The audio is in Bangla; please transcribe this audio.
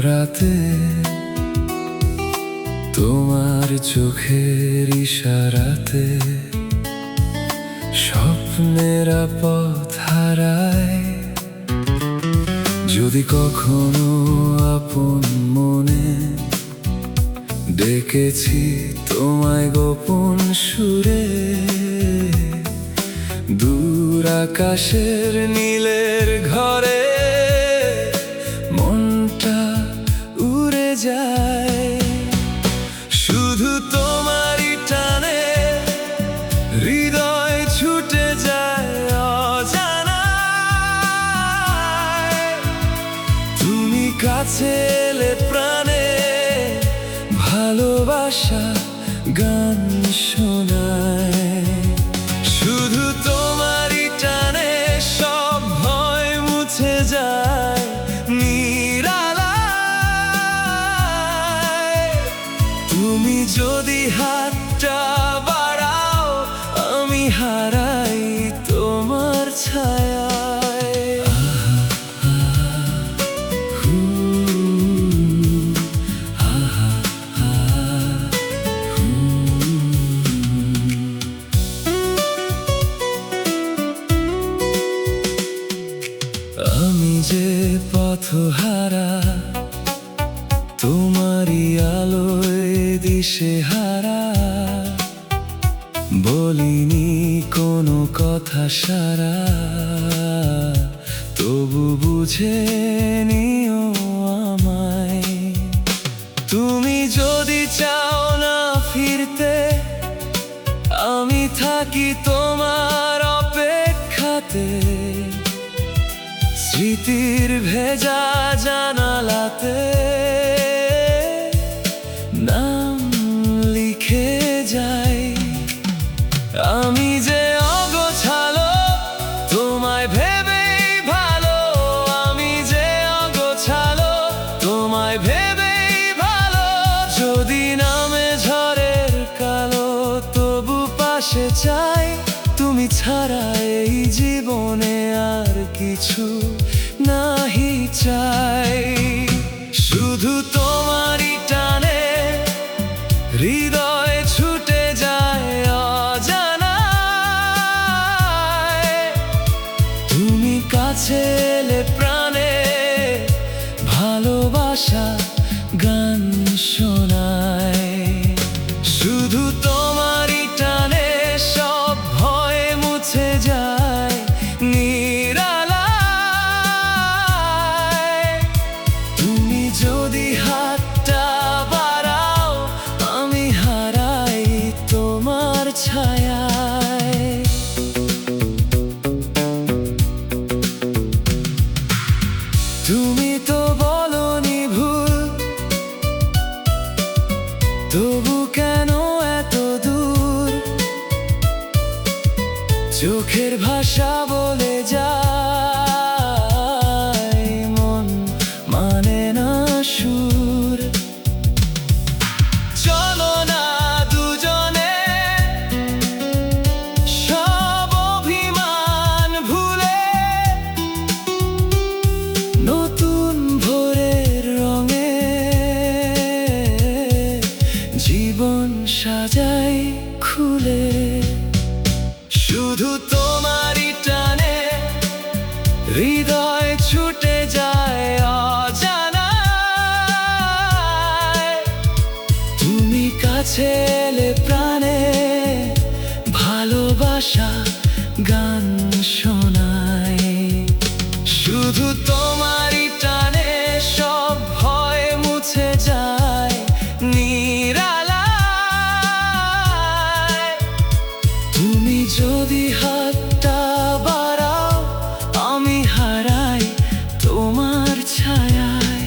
রাতে তোমার চোখের ইশারাতে স্বপ্নেরা পথ হারায়। যদি কখনো আপন মনে ডেকেছি তোমায় গোপন সুরে, দূর আকাশের নীলের ঘরে মনটা উড়ে যায়। শুধু তোমারই টানে হৃদয় ছুটে যায় অজানায়। তুমি কাছে এলে প্রাণে ভালোবাসা গান শোনায়। শুধু তোমারই টানে সব ভয় মুছে যায় নিরালায়। তুমি যদি হাতটা বাড়াও আমি হারাই তোমার ছায়ায়। আমি যে পথহারা তোমারই আলোয় দিশেহারা, বলিনি কোনো কথা সারা, তবু বুঝে নিও আমায়। তুমি যদি চাও না ফিরতে আমি থাকি তোমার অপেক্ষাতে। স্মৃতির ভেজা জানালাতে নাম লিখে যাই। আমি যে অগোছালো তোমায় ভেবেই ভালো, আমি যে অগোছালো তোমায় ভেবেই ভালো। যদি নামে ঝড়ের কালো তবু পাশে চাই। তুমি ছাড়া এই জীবনে আর কিছু নাহি চাই। শুধু তোমারই টানে হৃদয় ছুটে যায় অজানায়। তুমি কাছে এলে প্রাণে ভালোবাসা গান শোনায়। শুধু তোমারই টানে সব ভয় মুছে যায় নিরালায়। তুমি যদি হাতটা বাড়াও আমি হারাই তোমার ছায়ায়। তুমি তো বলনি ভুল, তবু কেন এত দূর? চোখের ভাষা বলে যায় মন মানে না সুর। চলো না দুজনে সব অভিমান ভুলে, নতুন ভোরের রঙে জীবন সাজাই খুলে। শুধু তোমারই টানে হৃদয় ছুটে যায় অজানায়। তুমি কাছে এলে প্রাণে ভালোবাসা গান শোনায়। শুধু তোমারই টানে সব ভয় মুছে যায় নিরালায়। তুমি যদি হাতটা বাড়াও আমি হারাই তোমার ছায়ায়।